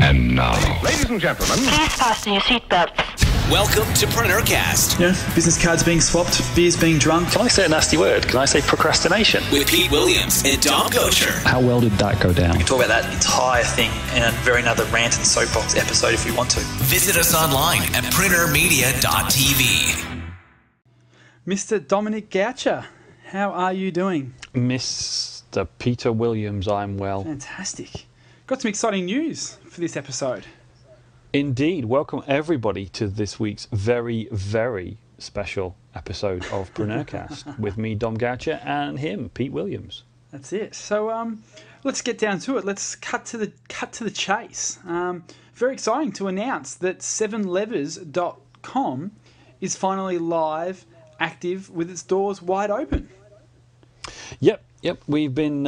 And now, Ladies and gentlemen, Please fasten your seatbelts. Welcome to PreneurCast. Business cards being swapped, beers being drunk. Can I say a nasty word? Can I say procrastination? With Pete Williams and Dom Gocher. How well did that go down? We can talk about that entire thing in a very another rant and soapbox episode if we want to. Visit us online at preneurmedia.tv. Mr. Dominic Goucher, how are you doing? Mr. Peter Williams, I'm well. Fantastic. Got some exciting news for this episode. Indeed. Welcome everybody to this week's very, very special episode of PreneurCast with me, Dom Goucher, and him, Pete Williams. That's it. So let's get down to it. Let's cut to the chase. Very exciting to announce that 7levers.com is finally live, active, with its doors wide open. Yep. We've been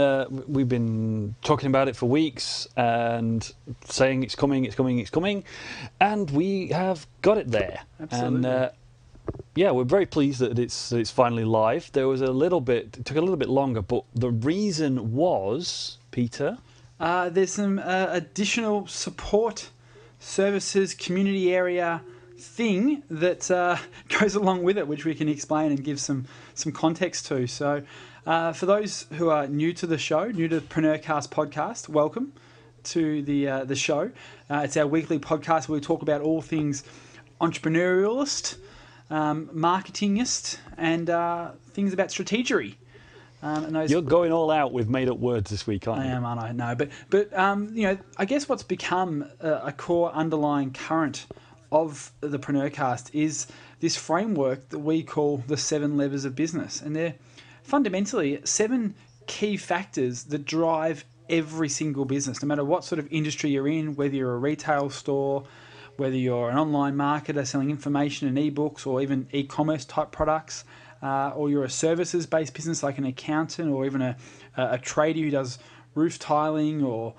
talking about it for weeks and saying it's coming, and we have got it there. Absolutely. And we're very pleased that it's finally live. It took a little bit longer, but the reason was, Peter, there's some additional support services, community area thing that goes along with it, which we can explain and give some context to. So. For those who are new to the show, new to the PreneurCast podcast, welcome to the show. It's our weekly podcast where we talk about all things entrepreneurialist, marketingist, and things about strategery. You're going all out with made-up words this week, aren't you? I am, aren't I? No, but I guess what's become a core underlying current of the PreneurCast is this framework that we call the 7 levers of business, and they're fundamentally 7 key factors that drive every single business, no matter what sort of industry you're in, whether you're a retail store, whether you're an online marketer selling information and ebooks or even e-commerce type products, or you're a services-based business like an accountant or even a tradie who does roof tiling or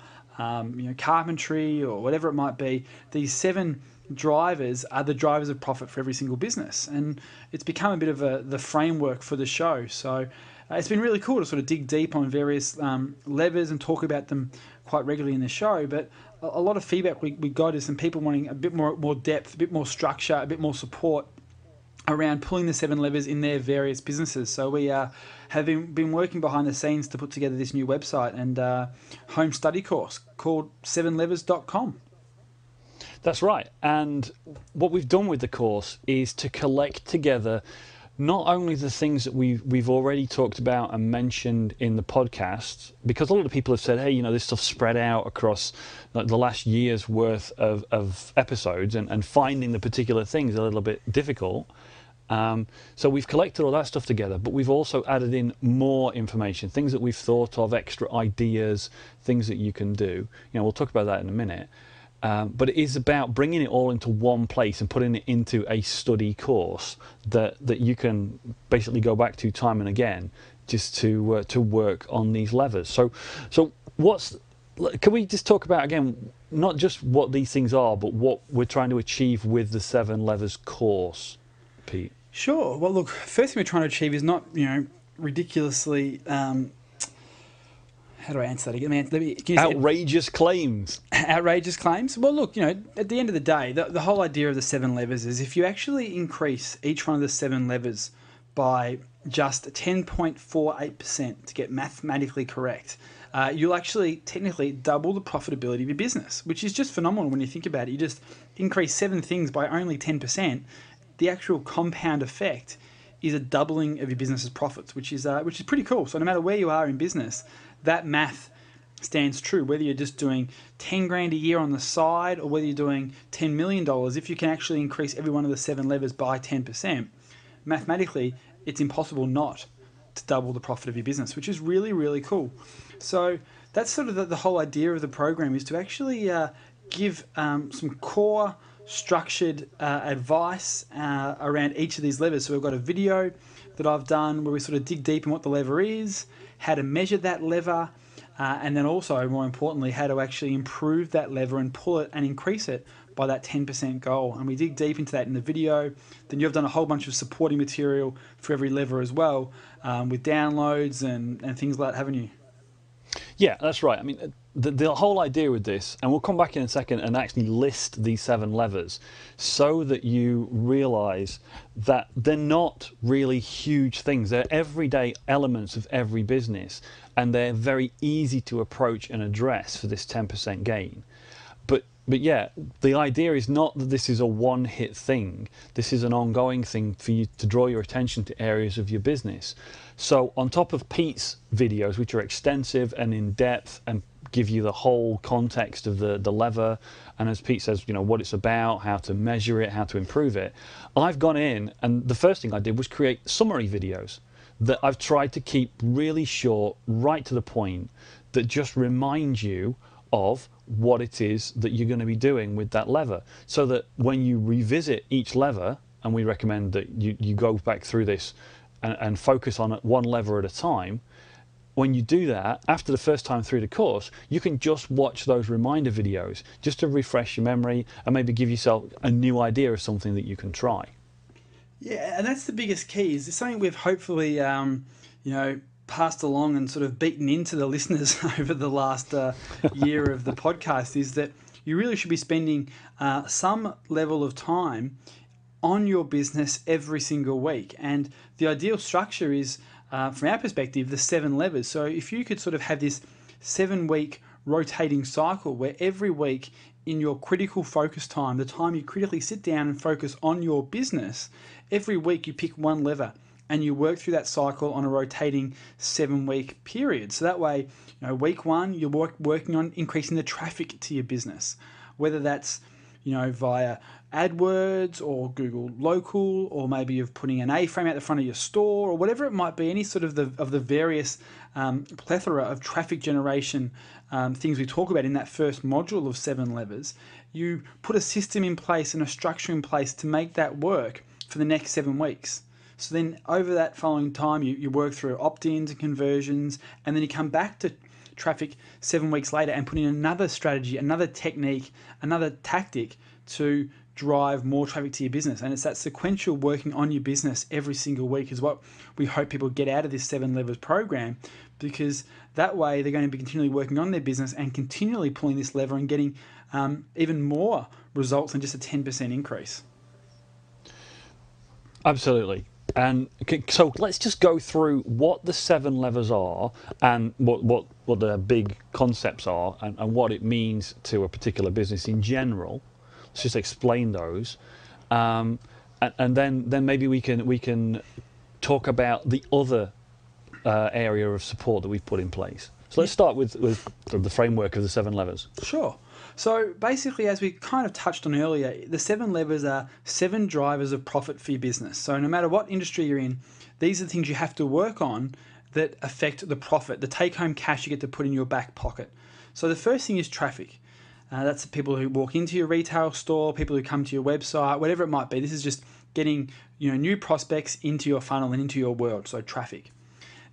carpentry or whatever it might be. These 7 drivers are the drivers of profit for every single business, and it's become a bit of the framework for the show. So it's been really cool to sort of dig deep on various levers and talk about them quite regularly in the show. But a lot of feedback we got is some people wanting a bit more depth, a bit more structure, a bit more support around pulling the 7 levers in their various businesses. So we have been working behind the scenes to put together this new website and home study course called 7levers.com. That's right. And what we've done with the course is to collect together not only the things that we've already talked about and mentioned in the podcast, because a lot of people have said, hey, this stuff's spread out across the last year's worth of episodes, and finding the particular things a little bit difficult. So we've collected all that stuff together, but we've also added in more information, things that we've thought of, extra ideas, things that you can do. We'll talk about that in a minute. But it is about bringing it all into one place and putting it into a study course that you can basically go back to time and again just to work on these levers. So can we just talk about, again, not just what these things are, but what we're trying to achieve with the 7 levers course, Pete? Sure. Well, look, first thing we're trying to achieve is not, ridiculously... how do I answer that again? Outrageous claims. Outrageous claims? Well, look, at the end of the day, the whole idea of the 7 levers is if you actually increase each one of the 7 levers by just 10.48% to get mathematically correct, you'll actually technically double the profitability of your business, which is just phenomenal when you think about it. You just increase 7 things by only 10%. The actual compound effect is a doubling of your business's profits, which is pretty cool. So no matter where you are in business, that math stands true, whether you're just doing 10 grand a year on the side or whether you're doing $10 million. If you can actually increase every one of the 7 levers by 10%, mathematically, it's impossible not to double the profit of your business, which is really, really cool. So that's sort of the whole idea of the program, is to actually give some core structured advice around each of these levers. So we've got a video that I've done where we sort of dig deep in what the lever is, how to measure that lever, and then also, more importantly, how to actually improve that lever and pull it and increase it by that 10% goal. And we dig deep into that in the video. Then you've done a whole bunch of supporting material for every lever as well, with downloads and things like that, haven't you? Yeah, that's right. I mean, the whole idea with this, and we'll come back in a second and actually list these 7 levers so that you realize that they're not really huge things. They're everyday elements of every business, and they're very easy to approach and address for this 10% gain. But yeah, the idea is not that this is a one-hit thing. This is an ongoing thing for you to draw your attention to areas of your business. So on top of Pete's videos, which are extensive and in-depth and give you the whole context of the lever, and as Pete says, you know, what it's about, how to measure it, how to improve it, I've gone in, and the first thing I did was create summary videos that I've tried to keep really short, right to the point, that just remind you of what it is that you're going to be doing with that lever, so that when you revisit each lever, and we recommend that you go back through this and focus on one lever at a time, when you do that, after the first time through the course, you can just watch those reminder videos just to refresh your memory and maybe give yourself a new idea of something that you can try. Yeah, and that's the biggest key. Is something we've hopefully, passed along and sort of beaten into the listeners over the last year of the podcast, is that you really should be spending some level of time on your business every single week. And the ideal structure is, from our perspective, the 7 levers. So if you could sort of have this 7-week rotating cycle where every week in your critical focus time, the time you critically sit down and focus on your business, every week you pick one lever and you work through that cycle on a rotating 7-week period. So that way, week 1, you're working on increasing the traffic to your business, whether that's, via AdWords or Google Local, or maybe you're putting an A-frame out the front of your store, or whatever it might be, any sort of the various plethora of traffic generation things we talk about in that first module of 7 levers. You put a system in place and a structure in place to make that work for the next 7 weeks. So then over that following time, you work through opt-ins and conversions, and then you come back to traffic 7 weeks later and put in another strategy, another technique, another tactic to drive more traffic to your business. And it's that sequential working on your business every single week is what we hope people get out of this 7 levers program, because that way they're going to be continually working on their business and continually pulling this lever and getting even more results than just a 10% increase. Absolutely. And so let's just go through what the 7 levers are and what the big concepts are, and what it means to a particular business in general. Let's just explain those, and then maybe we can talk about the other area of support that we've put in place. So let's start with the framework of the 7 levers. Sure. So basically, as we kind of touched on earlier, the 7 levers are 7 drivers of profit for your business. So no matter what industry you're in, these are the things you have to work on that affect the profit, the take-home cash you get to put in your back pocket. So the first thing is traffic. That's the people who walk into your retail store, people who come to your website, whatever it might be. This is just getting new prospects into your funnel and into your world, so traffic.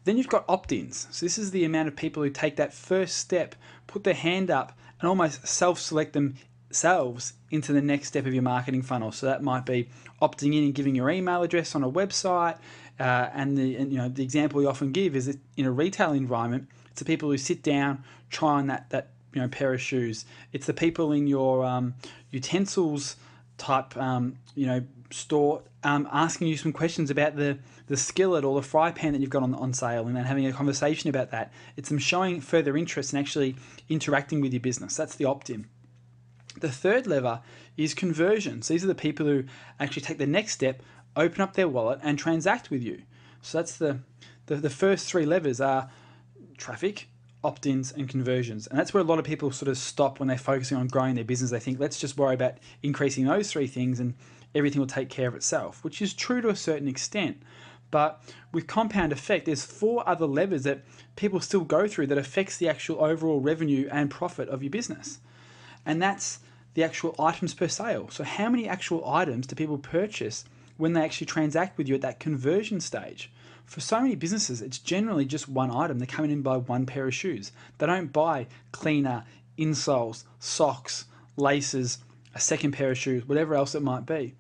Then you've got opt-ins. So this is the amount of people who take that first step, put their hand up, and almost self-select themselves into the next step of your marketing funnel. So that might be opting in and giving your email address on a website. And the example we often give is that in a retail environment, it's the people who sit down, try on that pair of shoes. It's the people in your utensils type store asking you some questions about the skillet or the fry pan that you've got on sale, and then having a conversation about that. It's them showing further interest and actually interacting with your business. That's the opt-in. The third lever is conversions. These are the people who actually take the next step, open up their wallet and transact with you. So that's the first 3 levers are traffic, opt-ins and conversions. And that's where a lot of people sort of stop when they're focusing on growing their business. They think, let's just worry about increasing those 3 things and everything will take care of itself, which is true to a certain extent. But with compound effect, there's 4 other levers that people still go through that affects the actual overall revenue and profit of your business. And that's the actual items per sale. So how many actual items do people purchase when they actually transact with you at that conversion stage? For so many businesses, it's generally just one item. They're coming in by one pair of shoes. They don't buy cleaner, insoles, socks, laces, a second pair of shoes, whatever else it might be.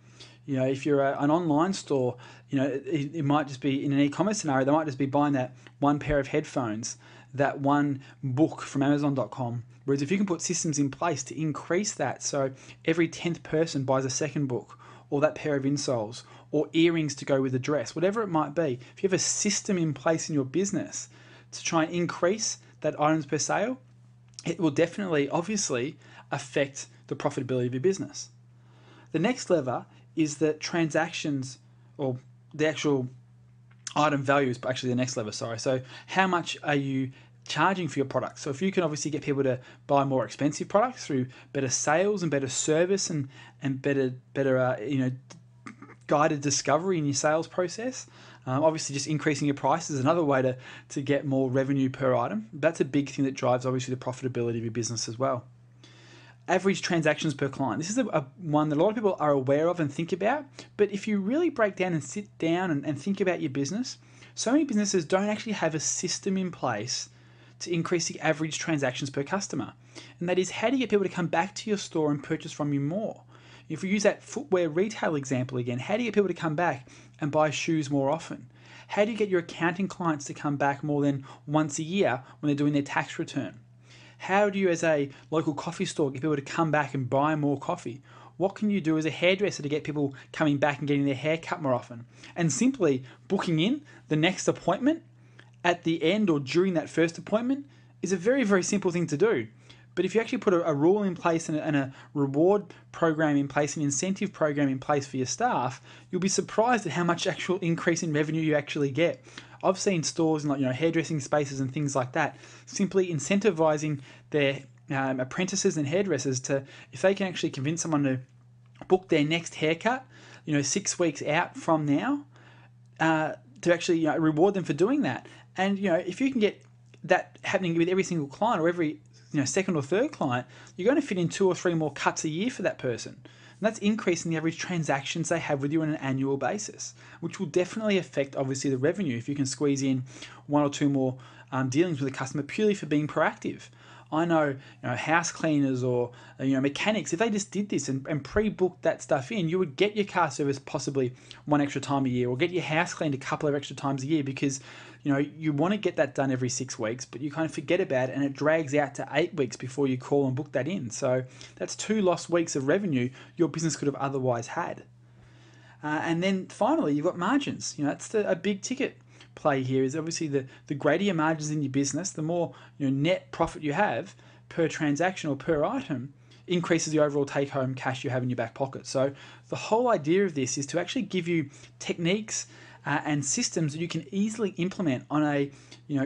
If you're an online store, it might just be in an e-commerce scenario, they might just be buying that one pair of headphones that one book from Amazon.com. Whereas if you can put systems in place to increase that, so every 10th person buys a second book, or that pair of insoles, or earrings to go with the dress, whatever it might be, if you have a system in place in your business to try and increase that items per sale, it will definitely, obviously, affect the profitability of your business. The next lever is that transactions, or the actual item value is actually the next lever, sorry. So how much are you charging for your products? So if you can obviously get people to buy more expensive products through better sales and better service and better guided discovery in your sales process, obviously just increasing your prices is another way to get more revenue per item. That's a big thing that drives obviously the profitability of your business as well. Average transactions per client. This is one that a lot of people are aware of and think about, but if you really break down and sit down and think about your business, so many businesses don't actually have a system in place to increase the average transactions per customer. And that is, how do you get people to come back to your store and purchase from you more? If we use that footwear retail example again, how do you get people to come back and buy shoes more often? How do you get your accounting clients to come back more than once a year when they're doing their tax return? How do you, as a local coffee store, get people to come back and buy more coffee? What can you do as a hairdresser to get people coming back and getting their hair cut more often? And simply booking in the next appointment at the end or during that first appointment is a very, very simple thing to do. But if you actually put a rule in place and a reward program in place, an incentive program in place for your staff, you'll be surprised at how much actual increase in revenue you actually get. I've seen stores in hairdressing spaces and things like that simply incentivizing their apprentices and hairdressers to, if they can actually convince someone to book their next haircut, 6 weeks out from now, to actually reward them for doing that. And if you can get that happening with every single client or every second or third client, you're going to fit in 2 or 3 more cuts a year for that person. And that's increasing the average transactions they have with you on an annual basis, which will definitely affect, obviously, the revenue if you can squeeze in 1 or 2 more dealings with a customer purely for being proactive. I know, house cleaners or mechanics, if they just did this and pre-booked that stuff in, you would get your car service possibly 1 extra time a year, or get your house cleaned a couple of extra times a year, because you want to get that done every 6 weeks, but you kind of forget about it and it drags out to 8 weeks before you call and book that in. So that's 2 lost weeks of revenue your business could have otherwise had. And then finally, you've got margins. That's a big ticket play here. Is obviously the greater your margins in your business, the more net profit you have per transaction or per item, increases the overall take-home cash you have in your back pocket. So the whole idea of this is to actually give you techniques and systems that you can easily implement on a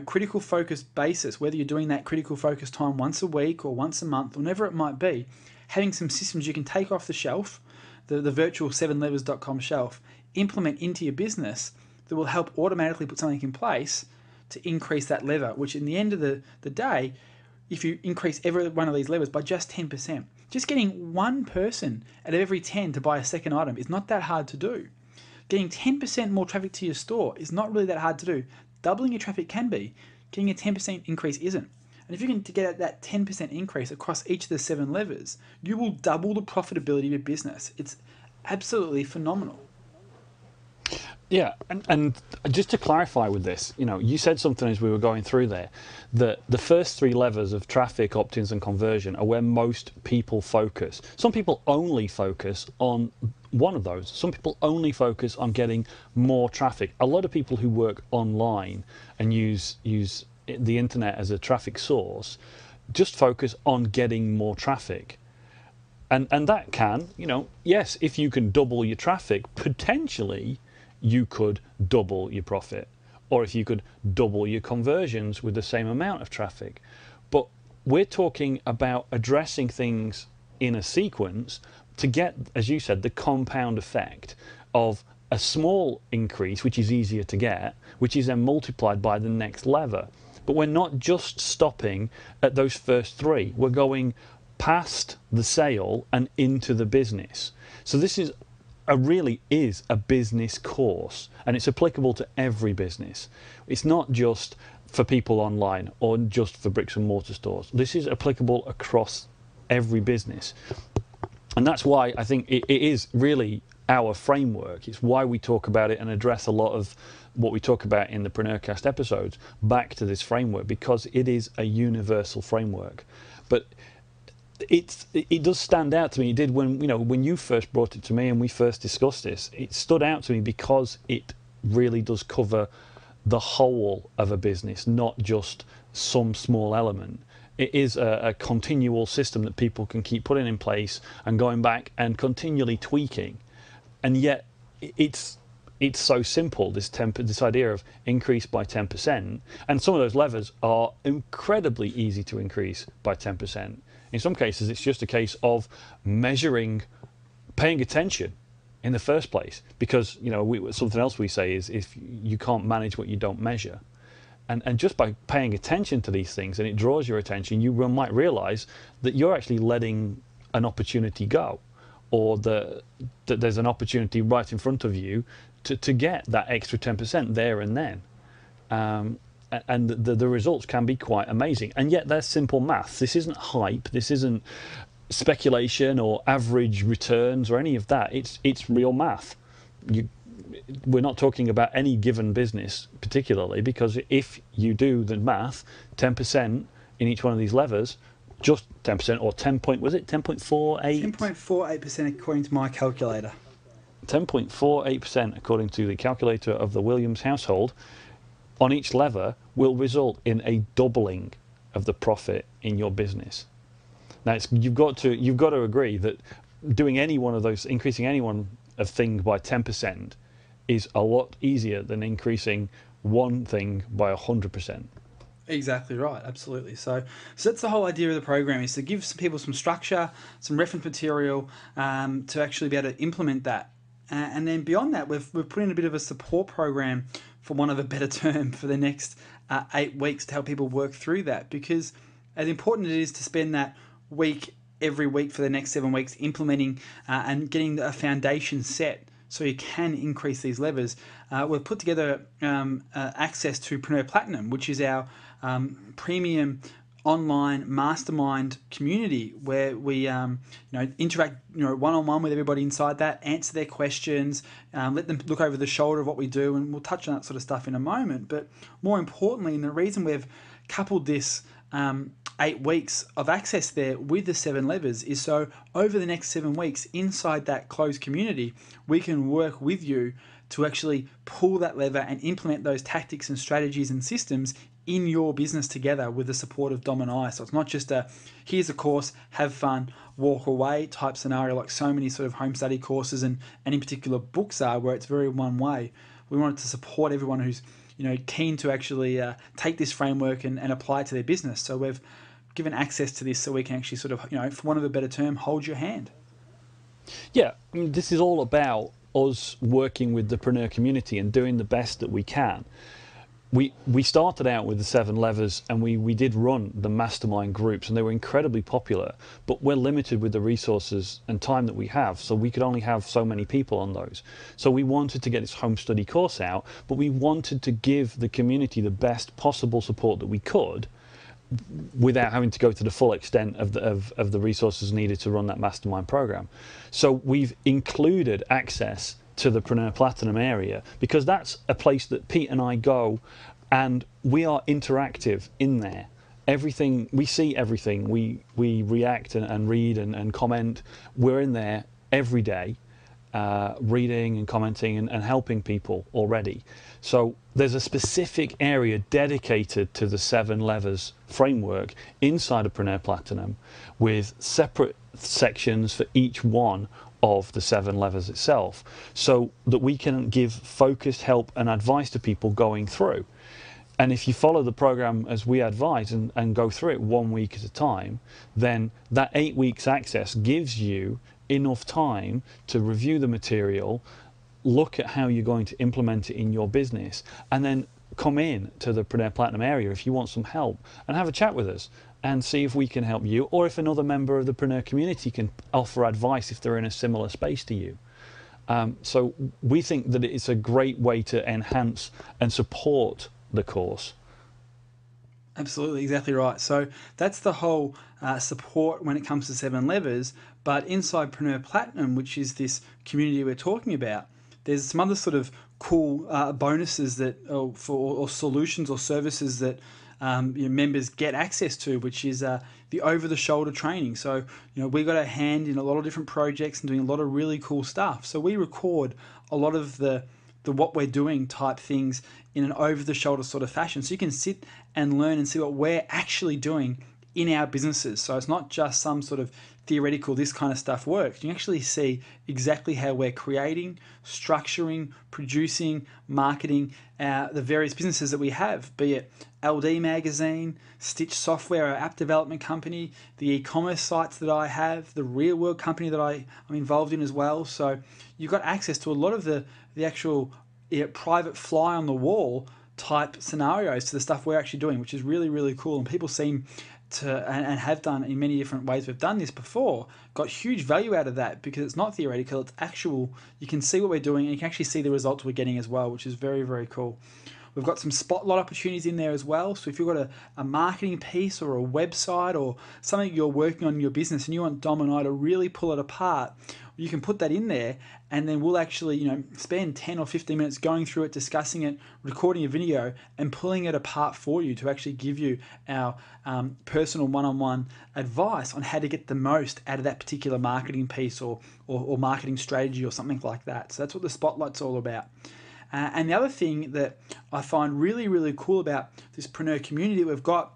critical focus basis, whether you're doing that critical focus time once a week or once a month, whenever it might be. Having some systems you can take off the shelf, the virtual 7levers.com shelf, implement into your business that will help automatically put something in place to increase that lever, which in the end of the day, if you increase every one of these levers by just 10%, just getting 1 person out of every 10 to buy a second item is not that hard to do. Getting 10% more traffic to your store is not really that hard to do. Doubling your traffic can be. Getting a 10% increase isn't. And if you can get that 10% increase across each of the 7 levers, you will double the profitability of your business. It's absolutely phenomenal. Yeah, and just to clarify with this, you said something as we were going through there, that the first 3 levers of traffic, opt-ins and conversion are where most people focus. Some people only focus on one of those. Some people only focus on getting more traffic. A lot of people who work online and use the internet as a traffic source just focus on getting more traffic. And that can, yes, if you can double your traffic, potentially you could double your profit, or if you could double your conversions with the same amount of traffic. But we're talking about addressing things in a sequence to get, as you said, the compound effect of a small increase, which is easier to get, which is then multiplied by the next lever. But we're not just stopping at those first 3. We're going past the sale and into the business. So this is really is a business course, and it's applicable to every business. It's not just for people online or just for bricks and mortar stores. This is applicable across every business. And that's why I think it is really our framework. It's why we talk about it and address a lot of what we talk about in the PreneurCast episodes back to this framework, because it is a universal framework. But it does stand out to me. It did when you first brought it to me and we first discussed this. It stood out to me because it really does cover the whole of a business, not just some small element. It is a continual system that people can keep putting in place and going back and continually tweaking. And yet it's so simple, this idea of increase by 10%. And some of those levers are incredibly easy to increase by 10%. In some cases, it's just a case of measuring, paying attention in the first place. Because, something else we say is if you can't manage what you don't measure. And just by paying attention to these things, and it draws your attention, you might realize that you're actually letting an opportunity go, or that there's an opportunity right in front of you to get that extra 10% there and then. And the results can be quite amazing. And yet they're simple maths. This isn't hype. This isn't speculation or average returns or any of that. It's real math. We're not talking about any given business particularly, because if you do the math, 10% in each one of these levers, just 10% or 10.48? 10.48% according to my calculator. 10.48% according to the calculator of the Williams household on each lever will result in a doubling of the profit in your business. Now you've got to agree that doing any one of those, increasing any one of things by 10%, is a lot easier than increasing one thing by 100%. Exactly right, absolutely. So that's the whole idea of the program, is to give some people some structure, some reference material to actually be able to implement that. And then beyond that, we've put in a bit of a support program, for want of a better term, for the next 8 weeks to help people work through that. Because as important it is to spend that week every week for the next 7 weeks implementing and getting a foundation set so you can increase these levers, we've put together access to Preneur Platinum, which is our premium online mastermind community where we interact one-on-one with everybody inside that, answer their questions, let them look over the shoulder of what we do, and we'll touch on that sort of stuff in a moment. But more importantly, and the reason we've coupled this 8 weeks of access there with the 7 levers is so over the next 7 weeks inside that closed community, we can work with you to actually pull that lever and implement those tactics and strategies and systems in your business together with the support of Dom and I. So it's not just here's a course, have fun, walk away type scenario like so many sort of home study courses and in particular books are, where it's very one way. We wanted to support everyone who's keen to actually take this framework and apply it to their business. So we've given access to this so we can actually sort of, for want of a better term, hold your hand. Yeah, I mean, this is all about us working with the Preneur community and doing the best that we can. We started out with the 7 levers, and we did run the mastermind groups, and they were incredibly popular, but we're limited with the resources and time that we have, so we could only have so many people on those. So we wanted to get this home study course out, but we wanted to give the community the best possible support that we could without having to go to the full extent of the resources needed to run that mastermind program. So we've included access to the Preneur Platinum area, because that's a place that Pete and I go, and we are interactive in there. Everything we see, everything we react and read and comment. We're in there every day, reading and commenting and helping people already. So there's a specific area dedicated to the 7 levers framework inside of Preneur Platinum, with separate sections for each one of the 7 levers itself, so that we can give focused help and advice to people going through. And if you follow the program as we advise and go through it 1 week at a time, then that 8 weeks access gives you enough time to review the material, look at how you're going to implement it in your business, and then come in to the Preneur Platinum area if you want some help and have a chat with us and see if we can help you, or if another member of the Preneur community can offer advice if they're in a similar space to you. So we think that it's a great way to enhance and support the course. Absolutely, exactly right. So that's the whole support when it comes to 7 levers, But inside Preneur Platinum, which is this community we're talking about, there's some other sort of cool bonuses that or solutions or services that your members get access to, which is the over-the-shoulder training. So, we got a hand in a lot of different projects and doing a lot of really cool stuff. So we record a lot of the what we're doing type things in an over-the-shoulder sort of fashion. So you can sit and learn and see what we're actually doing in our businesses. So it's not just some sort of theoretical, this kind of stuff works. You can actually see exactly how we're creating, structuring, producing, marketing the various businesses that we have, be it LD Magazine, Stitch Software, our app development company, the e-commerce sites that I have, the real world company that I'm involved in as well. So you've got access to a lot of the actual private fly on the wall type scenarios to the stuff we're actually doing, which is really, really cool. And people seem to, and have done in many different ways, we've done this before, got huge value out of that because it's not theoretical, it's actual. You can see what we're doing and you can actually see the results we're getting as well, which is very, very cool. We've got some spotlight opportunities in there as well. So if you've got a marketing piece or a website or something you're working on in your business and you want Dom and I to really pull it apart, you can put that in there and then we'll actually, spend 10 or 15 minutes going through it, discussing it, recording a video and pulling it apart for you to actually give you our personal one-on-one advice on how to get the most out of that particular marketing piece or marketing strategy or something like that. So that's what the spotlight's all about. And the other thing that I find really, really cool about this Preneur community we've got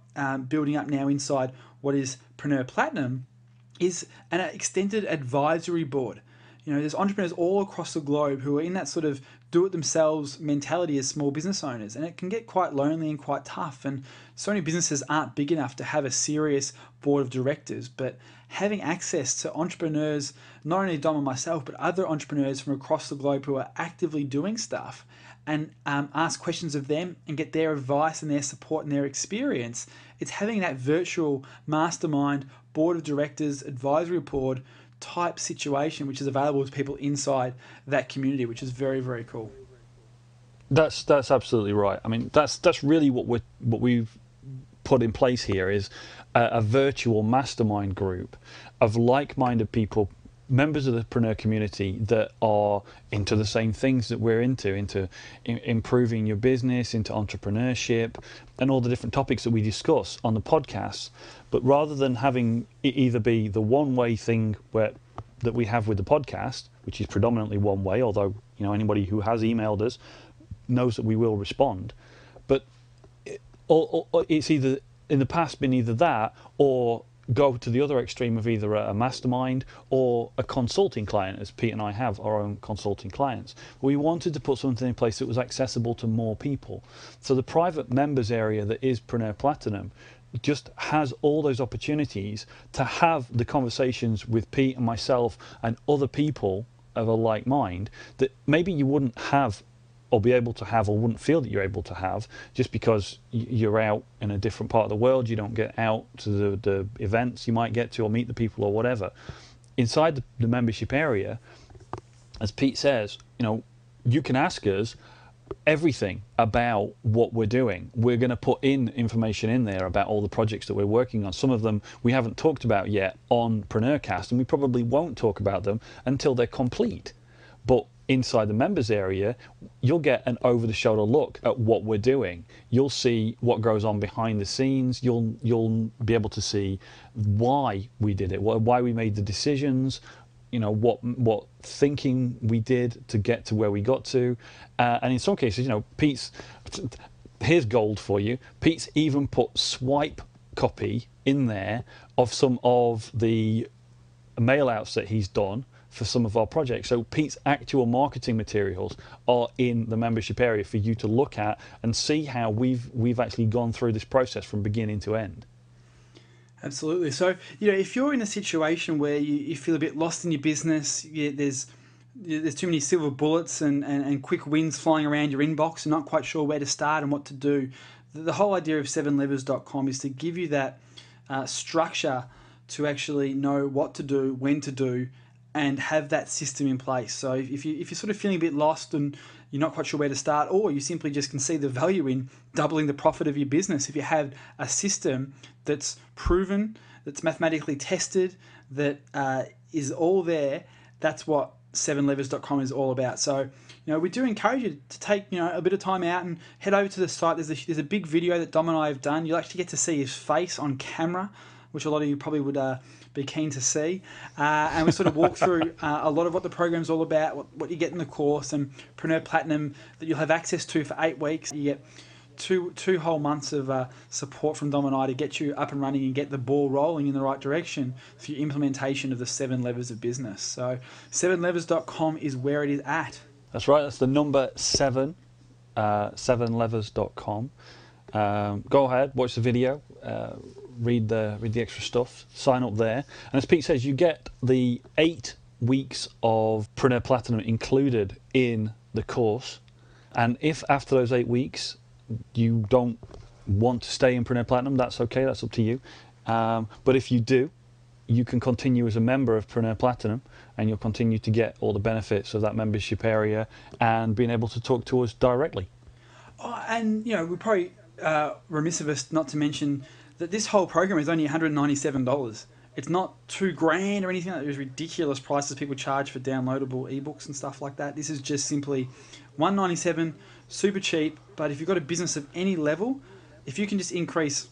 building up now inside what is Preneur Platinum is an extended advisory board. There's entrepreneurs all across the globe who are in that sort of do-it-themselves mentality as small business owners, and it can get quite lonely and quite tough, and so many businesses aren't big enough to have a serious board of directors. But having access to entrepreneurs, not only Dom and myself, but other entrepreneurs from across the globe who are actively doing stuff, and ask questions of them and get their advice and their support and their experience, it's having that virtual mastermind, board of directors, advisory board type situation, which is available to people inside that community, which is very, very cool. That's absolutely right. I mean, that's really what we've put in place here is a virtual mastermind group of like-minded people, members of the Preneur community that are into the same things that we're into improving your business, into entrepreneurship, and all the different topics that we discuss on the podcast. But rather than having it either be the one-way thing that we have with the podcast, which is predominantly one way, although anybody who has emailed us knows that we will respond, but it's either in the past been either that or go to the other extreme of either a mastermind or a consulting client, as Pete and I have our own consulting clients. We wanted to put something in place that was accessible to more people. So the private members area that is Preneur Platinum just has all those opportunities to have the conversations with Pete and myself and other people of a like mind that maybe you wouldn't have or be able to have or wouldn't feel that you're able to have just because you're out in a different part of the world. You don't get out to the events you might get to or meet the people or whatever. Inside the membership area, as Pete says, you can ask us everything about what we're doing. We're going to put in information in there about all the projects that we're working on. Some of them we haven't talked about yet on PreneurCast, and we probably won't talk about them until they're complete. But inside the members area, you'll get an over-the-shoulder look at what we're doing. You'll see what goes on behind the scenes. You'll be able to see why we did it, why we made the decisions, what thinking we did to get to where we got to, and in some cases, here's gold for you. Pete's even put swipe copy in there of some of the mail outs that he's done for some of our projects. So Pete's actual marketing materials are in the membership area for you to look at and see how we've actually gone through this process from beginning to end. Absolutely. So, if you're in a situation where you feel a bit lost in your business, there's too many silver bullets and quick wins flying around your inbox and not quite sure where to start and what to do, the whole idea of 7levers.com is to give you that structure to actually know what to do, when to do, and have that system in place. So if you're sort of feeling a bit lost and you're not quite sure where to start, or you simply just can see the value in doubling the profit of your business, if you have a system that's proven, that's mathematically tested, that is all there. That's what 7levers.com is all about. So, we do encourage you to take, a bit of time out and head over to the site. There's a big video that Dom and I have done. You'll actually get to see his face on camera, which a lot of you probably would be keen to see. And we sort of walk through a lot of what the program's all about, what you get in the course, and Preneur Platinum that you'll have access to for 8 weeks. You get two whole months of support from Dom and I to get you up and running and get the ball rolling in the right direction for your implementation of the 7 levers of business. So 7levers.com is where it is at. That's right. That's the number 7, 7levers.com. Go ahead, watch the video, read the extra stuff, sign up there. And as Pete says, you get the 8 weeks of Preneur Platinum included in the course. And if after those 8 weeks you don't want to stay in Preneur Platinum, that's okay, that's up to you. But if you do, you can continue as a member of Preneur Platinum, and you'll continue to get all the benefits of that membership area and being able to talk to us directly. Oh, and we're probably remiss of us not to mention that this whole program is only $197. It's not $2,000 or anything like those ridiculous prices people charge for downloadable ebooks and stuff like that. This is just simply $197, super cheap. But if you've got a business of any level, if you can just increase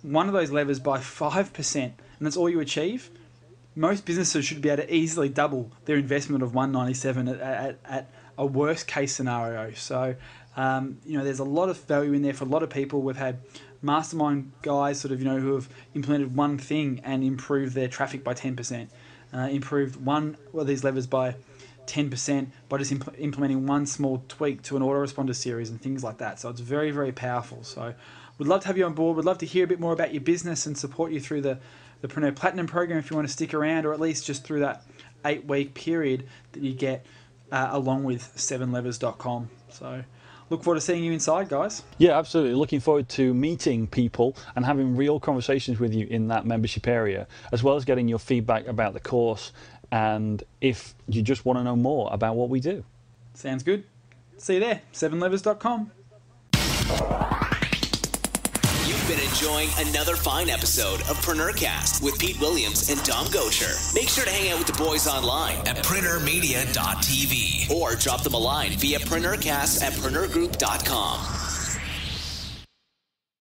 one of those levers by 5%, and that's all you achieve, most businesses should be able to easily double their investment of $197 at a worst case scenario. So, there's a lot of value in there for a lot of people. We've had mastermind guys who have implemented one thing and improved their traffic by 10%, improved one of these levers by 10% by just implementing one small tweak to an autoresponder series and things like that. So it's very, very powerful. So we'd love to have you on board. We'd love to hear a bit more about your business and support you through the Preneur Platinum program if you want to stick around, or at least just through that 8-week period that you get along with 7levers.com. So look forward to seeing you inside, guys. Yeah, absolutely. Looking forward to meeting people and having real conversations with you in that membership area, as well as getting your feedback about the course, and if you just want to know more about what we do. Sounds good. See you there, 7levers.com. You've been enjoying another fine episode of PreneurCast with Pete Williams and Dom Gosher. Make sure to hang out with the boys online at PreneurMedia.tv or drop them a line via PreneurCast@PreneurGroup.com.